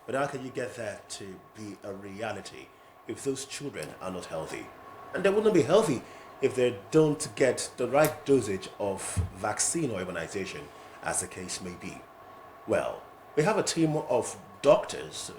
But how can you get that to be a reality if those children are not healthy? And they wouldn't be healthy if they don't get the right dosage of vaccine or immunization, as the case may be. Well, we have a team of doctors,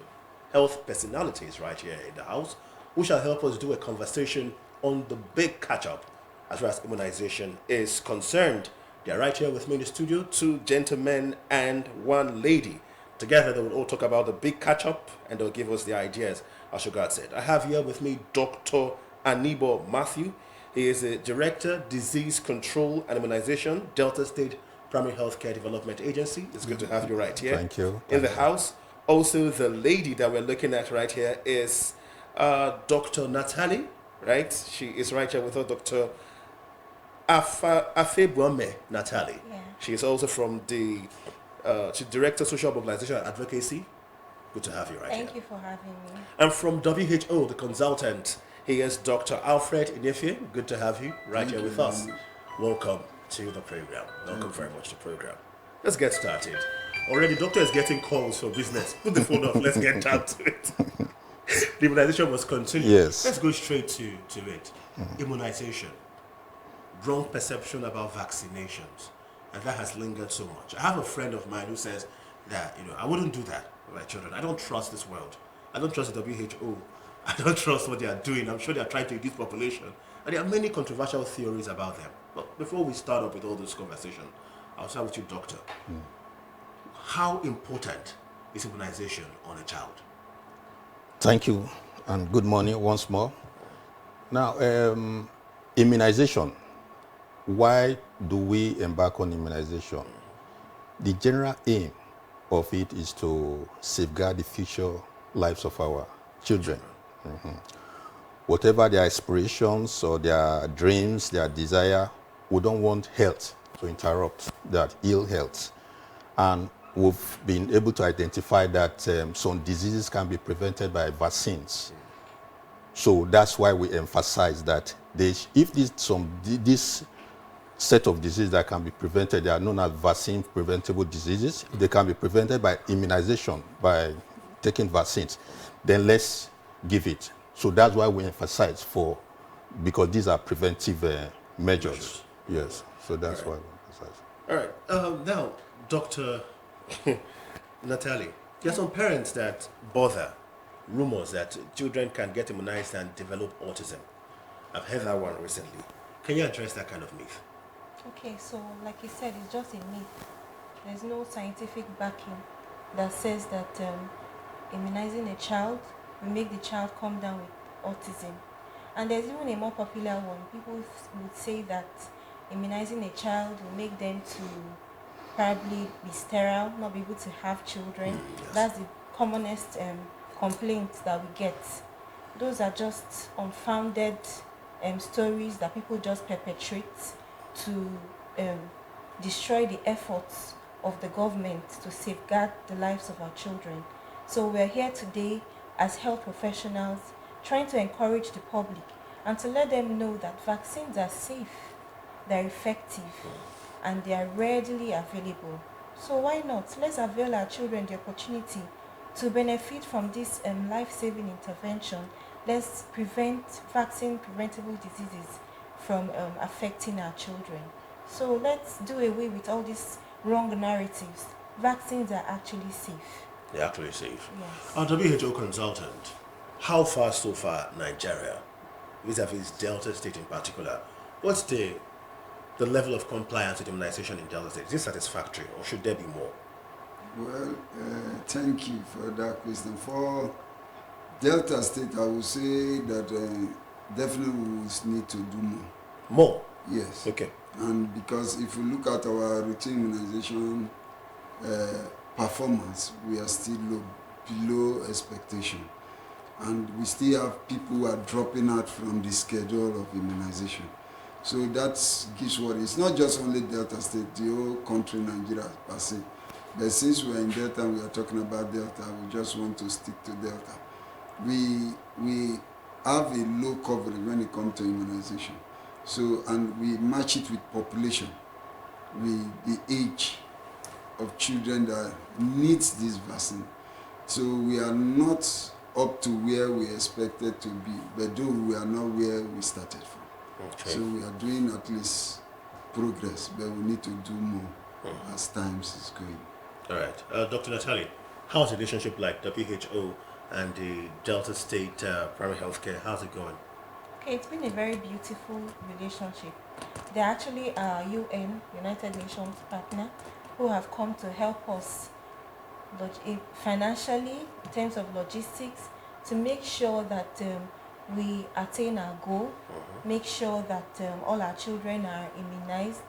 health personalities right here in the house who shall help us do a conversation on the big catch up as far as immunization is concerned. They're right here with me in the studio, two gentlemen and one lady. Together, they will all talk about the big catch up and they'll give us the ideas, as Shugart said. I have here with me Dr. Anibo Matthew. He is a Director, Disease Control and Immunization, Delta State Primary Healthcare Development Agency. It's good to have you right here Thank you. in the house. Also, the lady that we're looking at right here is Dr. Natalie, right? She is right here with us, Dr. Afebuame Natalie. Yeah. She is also from the she's Director Social Mobilization and Advocacy. Good to have you right here. Thank you for having me. And from WHO, the consultant, he is Dr. Alfred Inefie. Good to have you right here with us. Welcome to the program. Welcome very much to the program. Let's get started. Already, doctor is getting calls for business. Put the phone off. Let's get down to it. The immunization was continued. Yes. Let's go straight to it. Immunization. Wrong perception about vaccinations. And that has lingered so much. I have a friend of mine who says that, I wouldn't do that with my children. I don't trust this world. I don't trust the WHO. I don't trust what they are doing. I'm sure they are trying to reduce population. And there are many controversial theories about them. But before we start up with all this conversation, I'll start with you, doctor. How important is immunization on a child? Thank you, and good morning once more. Now, immunization. Why do we embark on immunization? The general aim of it is to safeguard the future lives of our children. Whatever their aspirations or their dreams, their desire, we don't want health to interrupt that ill health. And we've been able to identify that some diseases can be prevented by vaccines. So that's why we emphasize that if this set of diseases that can be prevented, they are known as vaccine preventable diseases. They can be prevented by immunization, by taking vaccines. Then let's give it. So that's why we emphasize because these are preventive measures. Yes, so that's why we emphasize. All right. Now, Dr. Natalie, there are some parents that bother rumors that children can get immunized and develop autism. I've heard that one recently. Can you address that kind of myth? Okay, so like you said, it's just a myth. There's no scientific backing that says that immunizing a child will make the child come down with autism. And there's even a more popular one. People would say that immunizing a child will make them to probably be sterile, not be able to have children. Yes. That's the commonest complaint that we get. Those are just unfounded stories that people just perpetrate to destroy the efforts of the government to safeguard the lives of our children. So we're here today as health professionals trying to encourage the public and to let them know that vaccines are safe, they're effective, and they are readily available. So why not? Let's avail our children the opportunity to benefit from this life-saving intervention. Let's prevent vaccine-preventable diseases from affecting our children. So let's do away with all these wrong narratives. Vaccines are actually safe. They're actually safe. Yes. Our WHO consultant, how far so far Nigeria, vis-a-vis Delta State in particular, what's the level of compliance with immunization in Delta State? Is it satisfactory or should there be more? Well, thank you for that question. For Delta State, I would say that definitely we will need to do more. More? Yes. Okay. And because if you look at our routine immunization performance, we are still below expectation. And we still have people who are dropping out from the schedule of immunization. So that gives worry. It's not just only Delta State, the whole country, Nigeria per se. But since we're in Delta and we are talking about Delta, we just want to stick to Delta. We have a low coverage when it comes to immunization. So, and we match it with population, with the age of children that needs this vaccine. So we are not up to where we expected to be, but though we are not where we started from. Okay. So we are doing at least progress, but we need to do more as times is going. All right. Dr. Natali, how's the relationship like WHO and the Delta State primary healthcare? How's it going? Okay, it's been a very beautiful relationship. They're actually our UN, United Nations partner, who have come to help us financially, in terms of logistics, to make sure that we attain our goal, make sure that all our children are immunized,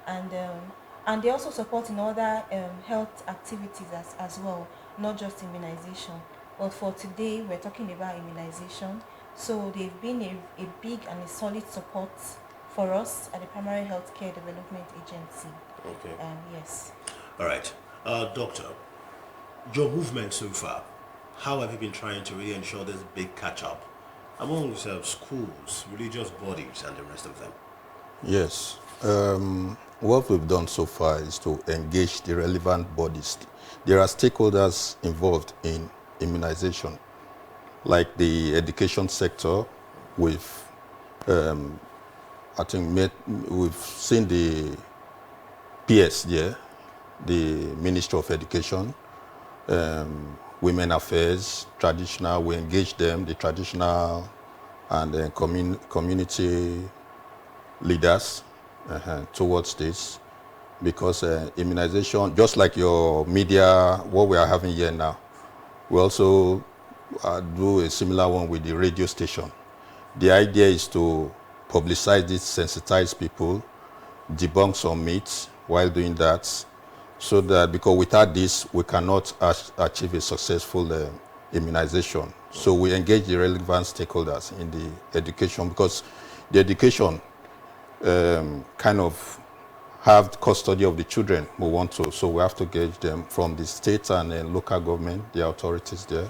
and they also support in other health activities as well, not just immunization. But for today, we're talking about immunization. So they've been a big and a solid support for us at the Primary Healthcare Development Agency. Okay. Yes. All right. Doctor, your movement so far, how have you been trying to really ensure there's a big catch-up among schools, religious bodies, and the rest of them? Yes. What we've done so far is to engage the relevant bodies. There are stakeholders involved in immunization, like the education sector. We've we've seen the PS there, the Ministry of Education, Women Affairs, traditional. We engage them, the traditional and community leaders towards this, because immunization, just like your media, what we are having here now, we also do a similar one with the radio station. The idea is to publicize this, sensitize people, debunk some myths while doing that, so that, because without this, we cannot achieve a successful immunization. So we engage the relevant stakeholders in the education, because the education kind of have custody of the children we want to, so we have to engage them from the state and local government, the authorities there,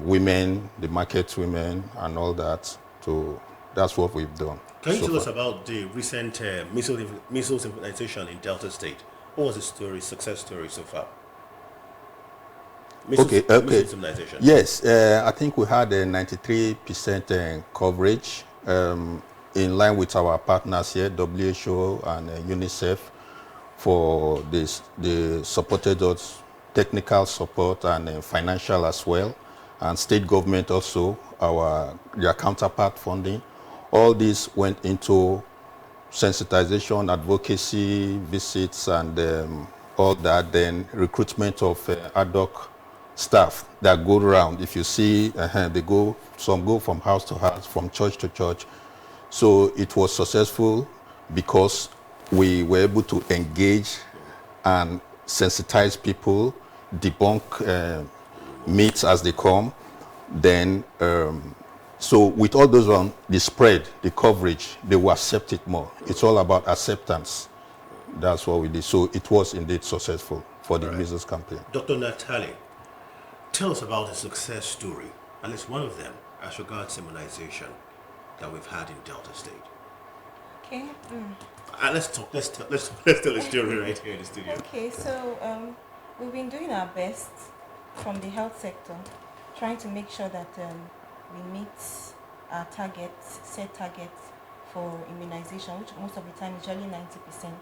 women, the market women, and all that. That's what we've done. Can you so tell us far. about the recent measles immunization in Delta State? What was the story, success story so far? Measles immunization. Yes, I think we had a 93% coverage, in line with our partners here, WHO and UNICEF, for this. They supported us, technical support and financial as well, and state government also, their counterpart funding. All this went into sensitization, advocacy, visits, and all that. Then recruitment of ad hoc staff that go around. If you see, some go from house to house, from church to church. So it was successful because we were able to engage and sensitize people, debunk myths as they come. Then, so with all those on the spread, the coverage, they will accept it more. It's all about acceptance. That's what we did. So it was indeed successful for the measles campaign. Dr. Natali, tell us about a success story, at least one of them, as regards immunization that we've had in Delta State. Okay. Let's tell the story right here in the studio. Okay, so we've been doing our best from the health sector, trying to make sure that we meet our set targets for immunization, which most of the time is usually 90%.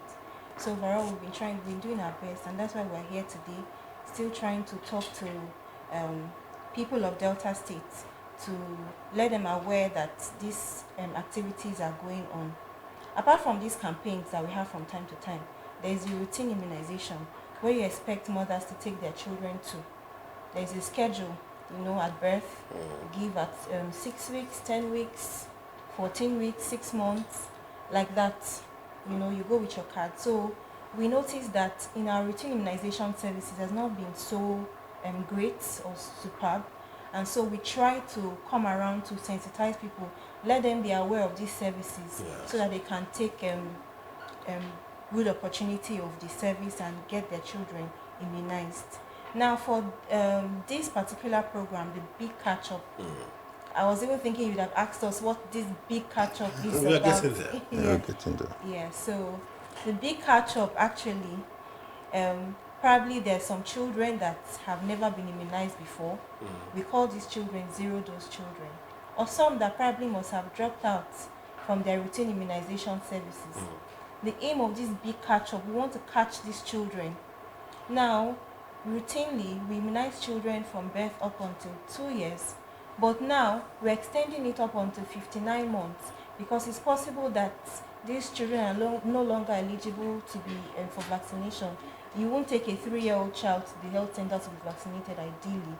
So overall, we've been doing our best, and that's why we're here today, still trying to talk to people of Delta State to let them aware that these activities are going on. Apart from these campaigns that we have from time to time, there is the routine immunization where you expect mothers to take their children to. There is a schedule, at birth, give at 6 weeks, 10 weeks, 14 weeks, 6 months, like that. You go with your card. So we noticed that in our routine immunization services has not been so great or superb. And so we try to come around to sensitize people, let them be aware of these services, so that they can take good opportunity of the service and get their children immunized. Now for this particular program, the Big Catch-Up, I was even thinking you'd have asked us what this Big Catch-Up is We're about. getting there. We're getting there. Yeah, so the Big Catch-Up actually probably there's some children that have never been immunized before. We call these children zero-dose children. Or some that probably must have dropped out from their routine immunization services. The aim of this big catch-up, we want to catch these children. Now, routinely, we immunize children from birth up until 2 years, but now we're extending it up until 59 months because it's possible that these children are no longer eligible to be for vaccination. You won't take a 3-year-old child to the health center to be vaccinated ideally.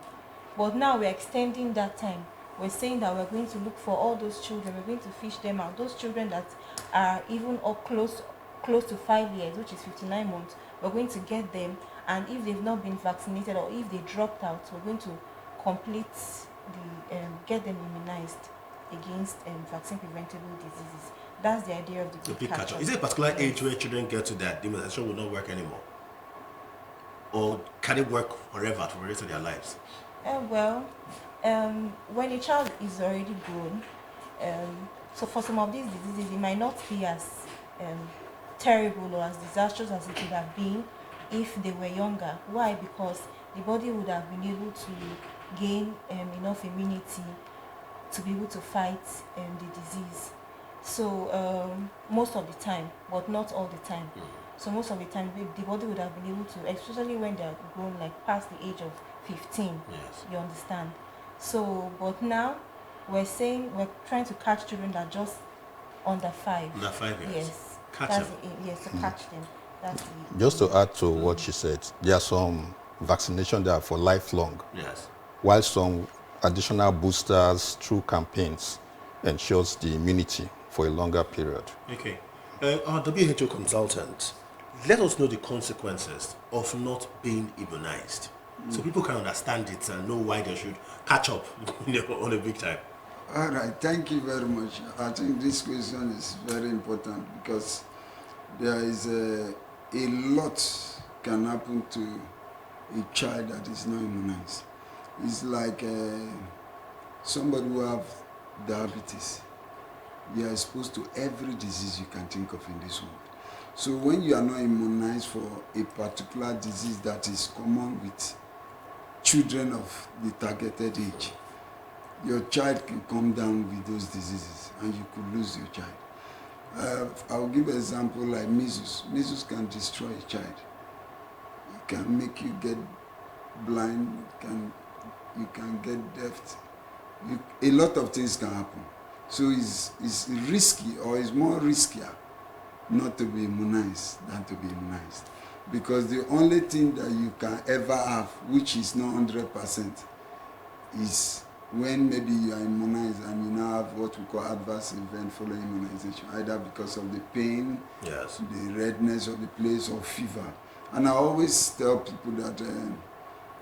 But now we're extending that time. We're saying that we're going to look for all those children. We're going to fish them out. Those children that are even up close to 5 years, which is 59 months, we're going to get them. And if they've not been vaccinated or if they dropped out, we're going to get them immunized against vaccine preventable diseases. That's the idea of the big catch-up. Is there a particular age where children get to that the immunization will not work anymore? Or can it work forever for the rest of their lives? When a child is already grown, so for some of these diseases, it might not be as terrible or as disastrous as it would have been if they were younger. Why? Because the body would have been able to gain enough immunity to be able to fight the disease. So most of the time, but not all the time. So most of the time, the body would have been able to, especially when they are grown, like past the age of 15. Yes. You understand? So, but now we're trying to catch children that are just under 5. Under 5 years. Yes. Catch That's them. Yes, to catch them. That's the Just to add to what she said, there are some vaccinations that are for lifelong, Yes. while some additional boosters through campaigns ensures the immunity for a longer period. Okay. Our WHO consultant, let us know the consequences of not being immunized. So people can understand it and know why they should catch up on a big time. All right, thank you very much. I think this question is very important because there is a lot can happen to a child that is not immunized. It's like somebody who have diabetes. You are exposed to every disease you can think of in this world. So when you are not immunized for a particular disease that is common with children of the targeted age, your child can come down with those diseases and you could lose your child. I'll give an example like measles. Measles can destroy a child. It can make you get blind, you can get deaf. A lot of things can happen. So it's risky, or it's more riskier not to be immunized than to be immunized. Because the only thing that you can ever have, which is not 100%, is when maybe you are immunized and you now have what we call adverse event following immunization, either because of the pain, Yes. the redness of the place, or fever. And I always tell people that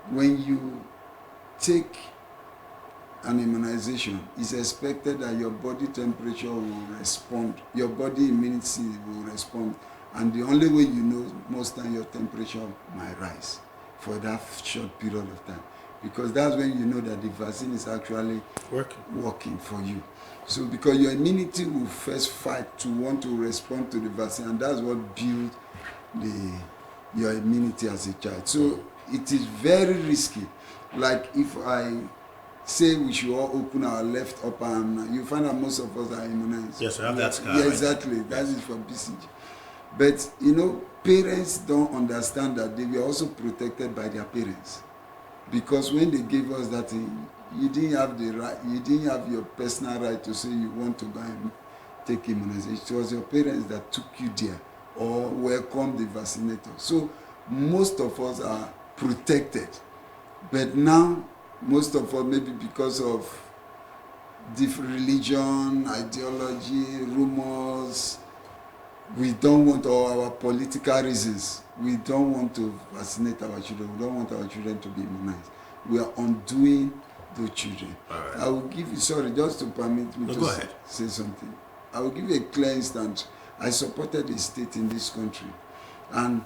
when you take an immunization, it's expected that your body temperature will respond, your body immunity will respond, and the only way you know most time your temperature might rise for that short period of time, because that's when you know that the vaccine is actually working for you. So because your immunity will first fight to want to respond to the vaccine, and that's what builds your immunity as a child. So it is very risky. Like if I say we should all open our left upper arm, you find that most of us are immunized. Yes, we have that scar. Yeah, right? exactly. That is for BCG. But you know, parents don't understand that they were also protected by their parents, because when they gave us that thing, you didn't have the right, you didn't have your personal right to say you want to go and take immunization. It was your parents that took you there or welcomed the vaccinator. So most of us are protected. But now, most of us, maybe because of different religion, ideology, rumors, we don't want, or our political reasons, we don't want to vaccinate our children. We don't want our children to be immunized. We are undoing those children. All right. I will give you, sorry, just to permit me No, go to ahead. say something. I will give you a clear instance. I supported the state in this country, and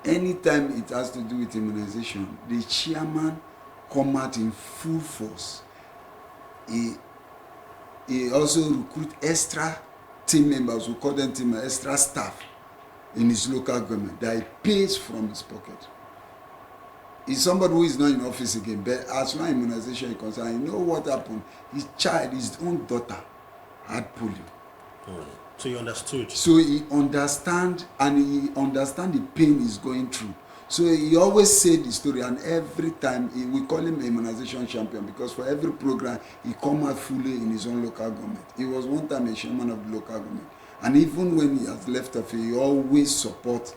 anytime it has to do with immunization, the chairman come out in full force. He also recruit extra team members, we call them team members, extra staff in his local government that he pays from his pocket. is somebody who is not in office again, but as far as immunization is concerned, you know what happened? His own daughter had polio. So you understood. So he understand the pain he's going through. So he always said the story, and every time we call him immunization champion, because for every program he come out fully in his own local government. He was one time a chairman of the local government, and even when he has left office, he always support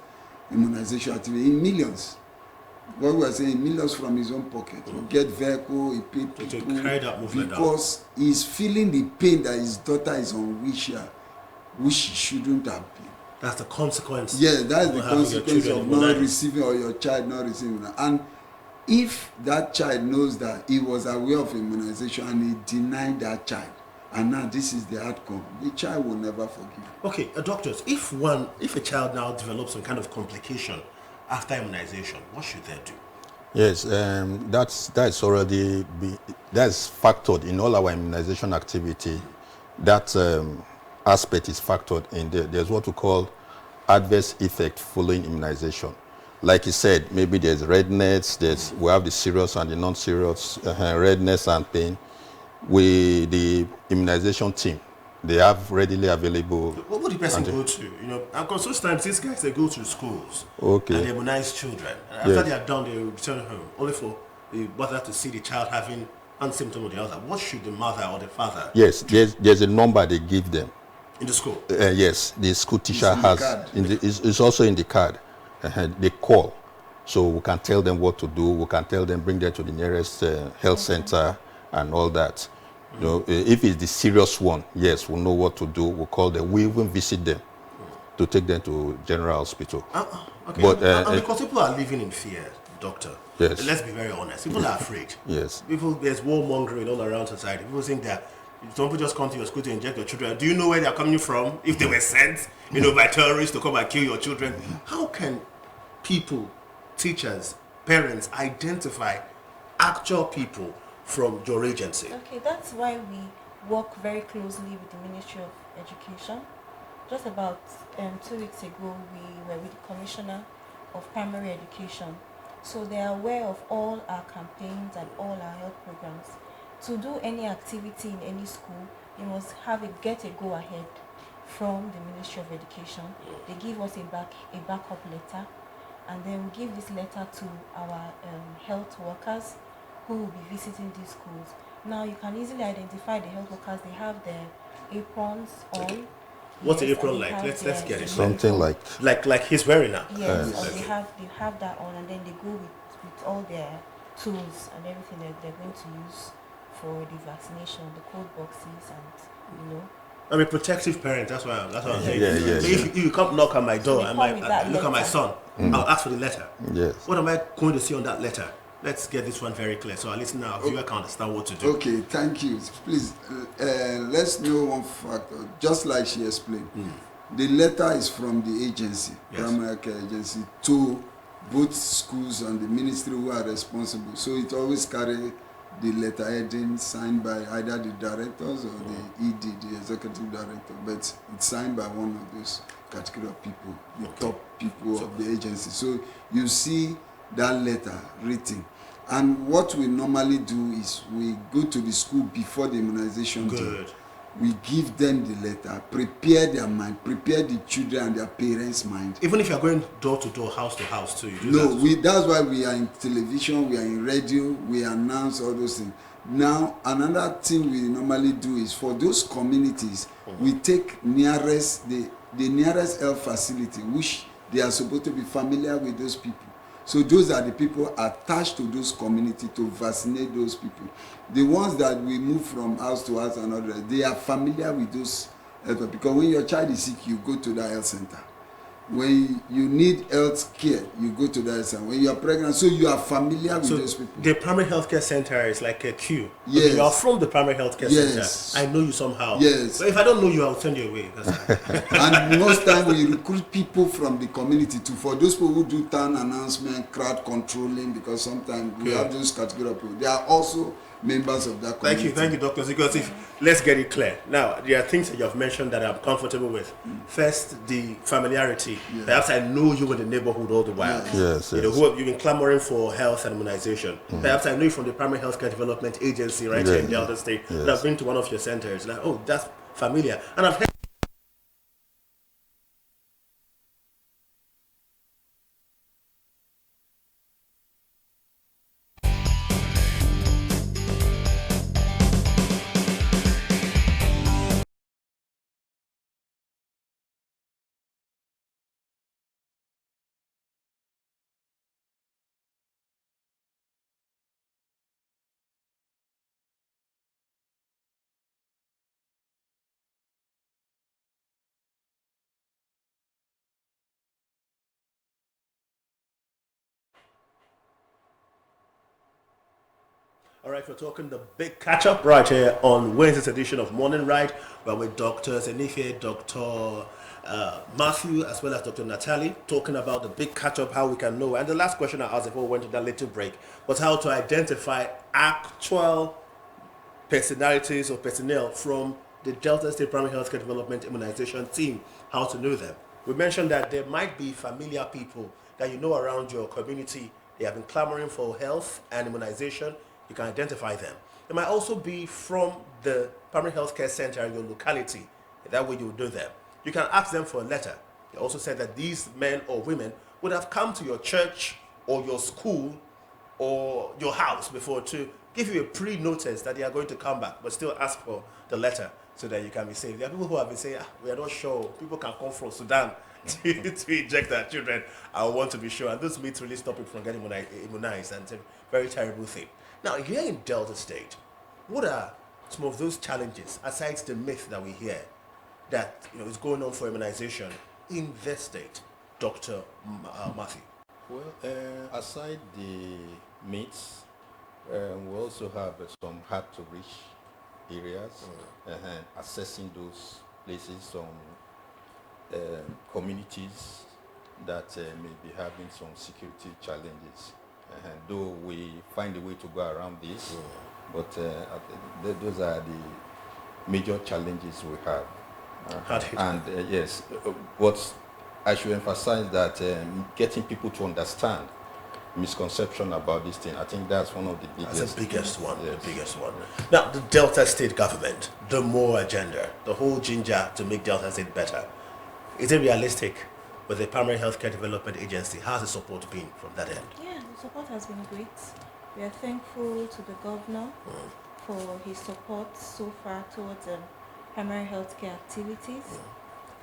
immunization activity in millions. What we are saying, millions from his own pocket. He get vehicle, he pay people, because he's feeling the pain that his daughter is on wheelchair, which she shouldn't have been. That's the consequence. Yeah, that's the consequence of not receiving, or your child not receiving. And if that child knows that he was aware of immunization and he denied that child, and now this is the outcome, the child will never forgive. Okay, doctors, if a child now develops some kind of complication after immunization, what should they do? Yes, that's factored in all our immunization activity. That aspect is factored in there. There's what we call adverse effect following immunization. Like you said, maybe there's redness, we have the serious and the non-serious redness and pain. The immunization team, they have readily available. What would the person go to? You know, because sometimes these guys, they go to schools, okay, and they immunize children. And after they are done, they return home, only for the mother to see the child having one symptom or the other. What should the mother or the father? Yes, there's a number they give them. In the school? Yes, the school teacher has. It's also in the card. They call, so we can tell them what to do. We can tell them, bring them to the nearest health center and all that. You know, if it's the serious one, yes, we'll know what to do. We'll call them. We even visit them to take them to general hospital. Okay. But because people are living in fear, doctor. Yes. Let's be very honest. People are afraid. Yes. There's warmongering all around society. People think that some people just come to your school to inject your children. Do you know where they're coming from? If they were sent, by terrorists to come and kill your children. How can people, teachers, parents identify actual people from your agency? Okay, that's why we work very closely with the Ministry of Education. Just about 2 weeks ago, we were with the Commissioner of Primary Education. So they are aware of all our campaigns and all our health programs. To do any activity in any school, you must get a go-ahead from the Ministry of Education. They give us a backup letter, and then we give this letter to our health workers who will be visiting these schools. Now you can easily identify the health workers. They have their aprons on. Okay. What's the apron like? Let's get it. Something like he's wearing now. Yes, they have that on, and then they go with all their tools and everything that they're going to use for the vaccination, the code boxes, and I'm a protective parent. That's why I'm saying. Yeah. So if you come knock on my door and I look at my son, I'll ask for the letter. Yes. What am I going to see on that letter? Let's get this one very clear, so our listener, our viewer can understand what to do. Okay, thank you. Please, let's know one factor. Just like she explained, the letter is from the agency, primary care agency, to both schools and the ministry who are responsible. So it always carries the letter heading signed by either the directors or the ED, the executive director, but it's signed by one of those category of people, the top people of the agency. So you see that letter written. And what we normally do is we go to the school before the immunization day. We give them the letter, prepare their mind, prepare the children and their parents' mind. Even if you're going door to door, house to house too, you do that? That's why we are in television, we are in radio, we announce all those things. Now, another thing we normally do is for those communities, we take the nearest health facility, which they are supposed to be familiar with those people. So those are the people attached to those communities to vaccinate those people. The ones that we move from house to house and others, they are familiar with those health, because when your child is sick, you go to the health center. When you need health care, you go to the health center. When you are pregnant, so you are familiar with those people. The primary healthcare center is like a queue. Yes. Okay, you are from the primary healthcare center. I know you somehow. Yes. But if I don't know you, I'll send you away. And most time we recruit people from the community too. For those people who do town announcement, crowd controlling, because sometimes we have those category of people. They are also members of that community. Thank you, doctors. Because let's get it clear. Now, there are things that you have mentioned that I'm comfortable with. First, the familiarity. Yeah. Perhaps I know you in the neighborhood all the while. Yes, You know, you've been clamoring for health and immunization. Perhaps I know you from the Primary Healthcare Development Agency right here in Delta State. And I've been to one of your centers. Like, oh, that's familiar. And I've heard all right, we're talking the big catch up right here on Wednesday's edition of Morning Ride. We're with Dr. Zenife, Dr. Matthew, as well as Dr. Natalie, talking about the big catch up, how we can know. And the last question I asked before we went to that little break was how to identify actual personalities or personnel from the Delta State Primary Healthcare Development Immunization team, how to know them. We mentioned that there might be familiar people that you know around your community. They have been clamoring for health and immunization. You can identify them. They might also be from the primary healthcare center in your locality. That way you will do them. You can ask them for a letter. They also said that these men or women would have come to your church or your school or your house before to give you a pre-notice that they are going to come back, but still ask for the letter so that you can be saved. There are people who have been saying, we are not sure. People can come from Sudan to inject their children. I want to be sure. And those myths really stop people from getting immunized, and it's a very terrible thing. Now, here in Delta State, what are some of those challenges, aside the myth that we hear, that is going on for immunization in this state, Dr. Matthew? Well, aside the myths, we also have some hard-to-reach areas, assessing those places, some communities that may be having some security challenges. Though we find a way to go around this, but those are the major challenges we have. Yes, what I should emphasize that getting people to understand misconception about this thing, I think that's one of the biggest. That's the biggest one. Yes. The biggest one. Now, the Delta State government, the more agenda, the whole ginger to make Delta State better. Is it realistic with the Primary Healthcare Development Agency? How's the support been from that end? Yeah, the support has been great. We are thankful to the governor for his support so far towards primary healthcare activities.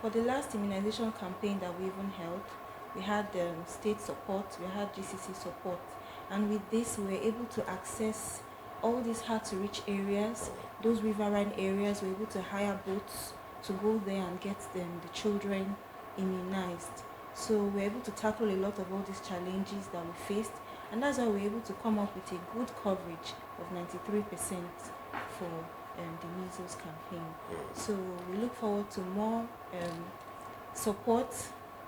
For the last immunization campaign that we even held, we had state support, we had GCC support, and with this we were able to access all these hard-to-reach areas, those riverine areas. We were able to hire boats to go there and get the children immunized. So we're able to tackle a lot of all these challenges that we faced, and that's why we're able to come up with a good coverage of 93% for the measles campaign. So we look forward to more support.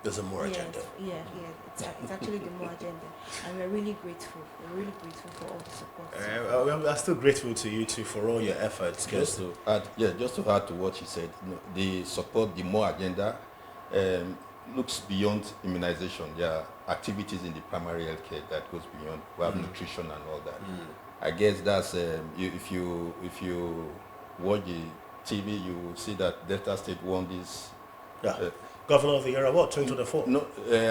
There's a more agenda. Yeah, it's actually the more agenda, and we're really grateful. We're really grateful for all the support. We are still grateful to you too for all your efforts. Just to add to what you said, the support, the more agenda, looks beyond immunization. There are activities in the primary health care that goes beyond. We have nutrition and all that. I guess that's if you watch the TV, you will see that Delta State won this. Governor of the Year Award 2024. No,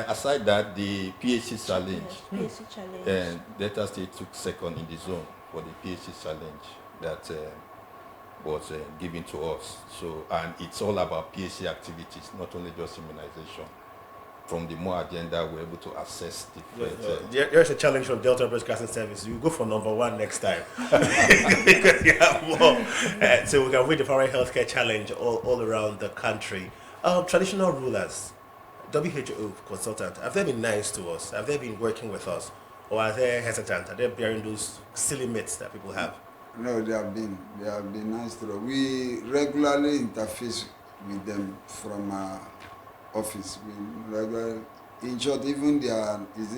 aside that, the PHC challenge. PHC challenge. Delta State took second in the zone for the PHC challenge that was given to us. So, and it's all about PHC activities, not only just immunization. From the more agenda, we're able to assess different. There's a challenge from Delta Broadcasting Service. You go for number one next time. Because you have more. So we can win the primary healthcare challenge all around the country. Traditional rulers, WHO consultant, have they been nice to us? Have they been working with us? Or are they hesitant? Are they bearing those silly myths that people have? No, they have been nice to us. We regularly interface with them from our office. We regularly, in short, even is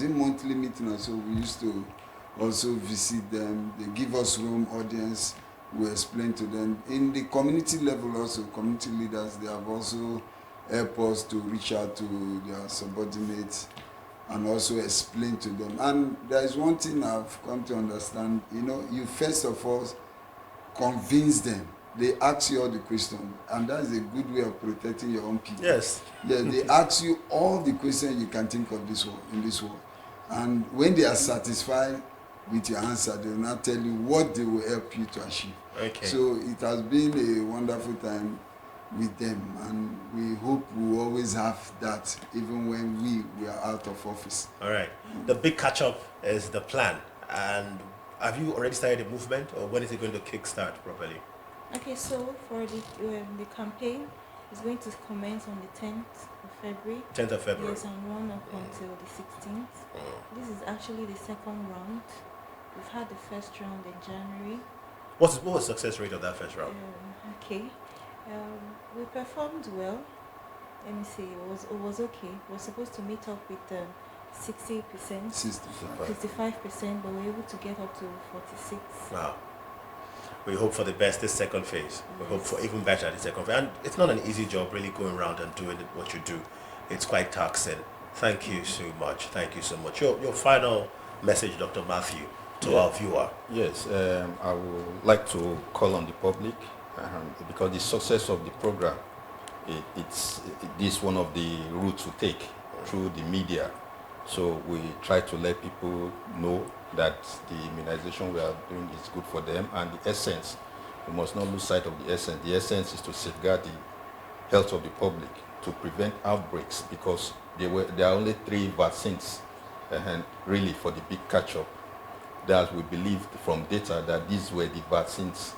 it monthly meeting or so, we used to also visit them. They give us room audience. We explain to them. In the community level also, community leaders, they have also helped us to reach out to their subordinates and also explain to them. And there is one thing I've come to understand, you first of all convince them. They ask you all the questions, and that is a good way of protecting your own people. Yes. Yeah, they ask you all the questions you can think of in this world. And when they are satisfied with your answer, they will now tell you what they will help you to achieve. Okay. So it has been a wonderful time with them, and we hope we will always have that even when we are out of office. All right. The big catch-up is the plan. And have you already started the movement, or when is it going to kickstart properly? Okay, so for the campaign is going to commence on the 10th of February. 10th of February. Yes, and run up until the 16th. This is actually the second round. We've had the first round in January. What was the success rate of that first round? Okay. We performed well. Let me see. It was okay. We were supposed to meet up with 60%, 55%, but we were able to get up to 46. Wow. We hope for the best this second phase. We hope for even better the second phase. And it's not an easy job really going around and doing what you do. It's quite taxing. Thank you so much. Thank you so much. Your final message, Dr. Matthew, to our viewer. Yes, I would like to call on the public because the success of the program, it is one of the routes we take through the media. So we try to let people know that the immunization we are doing is good for them, and the essence, we must not lose sight of the essence. The essence is to safeguard the health of the public, to prevent outbreaks, because there are only 3 vaccines and really for the big catch-up. That we believe from data that these were the vaccines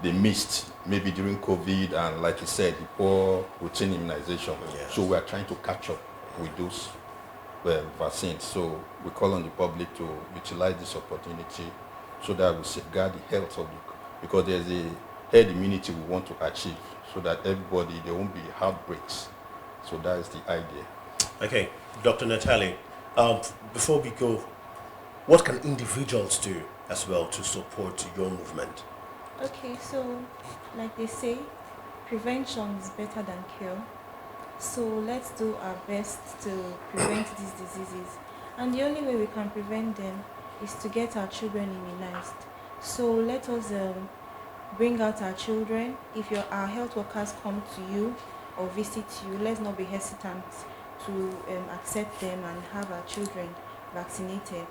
they missed maybe during COVID, and like you said, the poor routine immunization. Yes. So we are trying to catch up with those vaccines. So we call on the public to utilize this opportunity so that we safeguard the health of because there's a herd immunity we want to achieve, so that everybody, there won't be outbreaks. So that is the idea. Okay, Dr. Natali, before we go, what can individuals do as well to support your movement? Okay, so like they say, prevention is better than cure. So let's do our best to prevent these diseases. And the only way we can prevent them is to get our children immunized. So let us bring out our children. If our health workers come to you or visit you, let's not be hesitant to accept them and have our children vaccinated.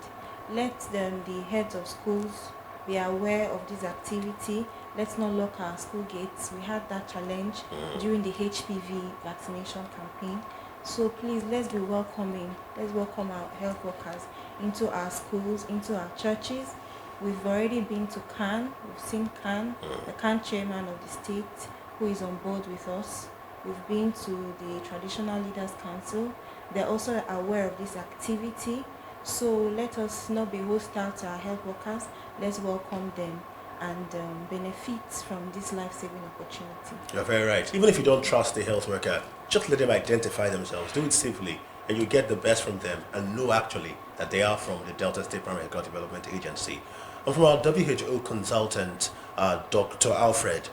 Let the heads of schools be aware of this activity. Let's not lock our school gates. We had that challenge during the HPV vaccination campaign. So please, let's be welcoming. Let's welcome our health workers into our schools, into our churches. We've already been to Khan. We've seen Khan, the Khan chairman of the state, who is on board with us. We've been to the Traditional Leaders Council. They're also aware of this activity. So let us not be hostile to our health workers. Let's welcome them and benefit from this life-saving opportunity. You're very right. Even if you don't trust the health worker, just let them identify themselves. Do it safely, and you get the best from them and know actually that they are from the Delta State Primary Health Development Agency. And from our WHO consultant, Dr. Alfred,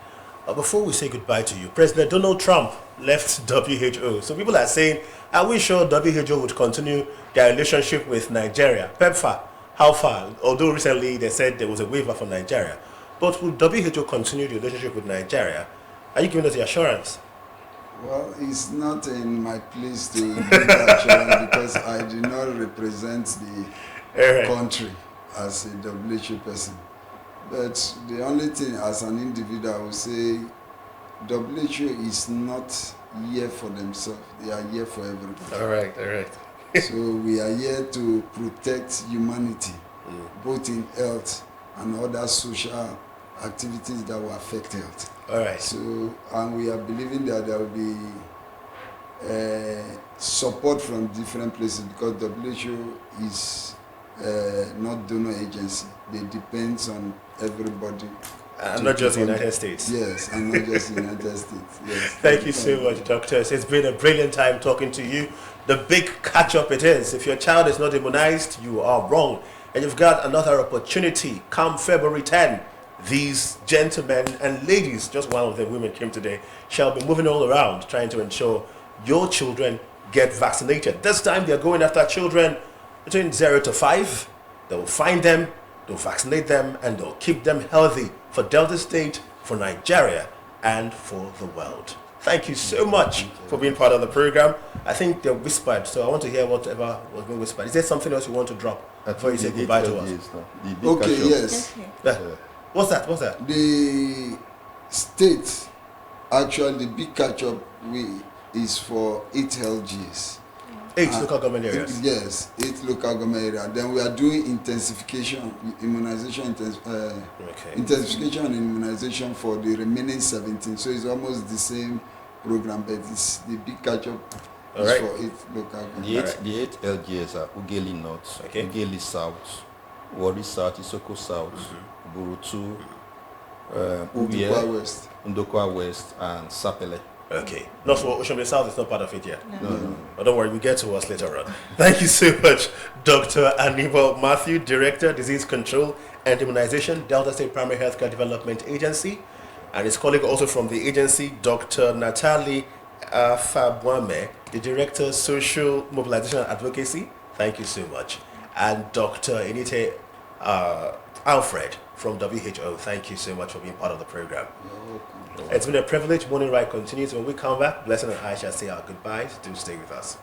before we say goodbye to you, President Donald Trump left WHO. So people are saying, are we sure WHO would continue their relationship with Nigeria? PEPFAR, how far? Although recently they said there was a waiver from Nigeria. But will WHO continue the relationship with Nigeria? Are you giving us the assurance? Well, it's not in my place to give that assurance because I do not represent the country as a WHO person. But the only thing as an individual I would say, WHO is not here for themselves. They are here for everybody. All right. So we are here to protect humanity, both in health and other social activities that will affect health. All right. So, and we are believing that there will be support from different places because WHO is not donor agency. They depends on everybody. And not just the United States. Yes, and not just the United States. Yes. Thank you so much, doctors. It's been a brilliant time talking to you. The big catch-up it is. If your child is not immunized, you are wrong. And you've got another opportunity come February 10. These gentlemen and ladies, just one of the women came today, shall be moving all around trying to ensure your children get vaccinated. This time they're going after children between 0 to 5. They will find them, they'll vaccinate them, and they'll keep them healthy for Delta State, for Nigeria, and for the world. Thank you so much for being part of the program. I think they're whispered, so I want to hear whatever was being whispered. Is there something else you want to drop before you say goodbye to us? Okay, yes. Okay. Yeah. What's that? The state, actually, the big catch-up is for 8 LGs. 8 local government areas. Yes, 8 local government areas. Then we are doing intensification, intensification and immunization for the remaining 17. So it's almost the same program, but it's the big catch-up is for 8 local government. The 8 LGS are Ugeli North, Ugeli South, Warri South, Isoko South, Burutu, Ndokwa West, and Sapele. Okay. Not for Oshombe South, it's not part of it yet. No. But don't worry, we'll get to us later on. Thank you so much, Dr. Anibal Matthew, Director, Disease Control and Immunization, Delta State Primary Healthcare Development Agency, and his colleague also from the agency, Dr. Natalie Fabwame, the Director, Social Mobilization and Advocacy. Thank you so much. And Dr. Enite Alfred from WHO. Thank you so much for being part of the program. It's been a privilege. Morning Ride continues. When we come back, Blessing and I shall say our goodbyes. Do stay with us.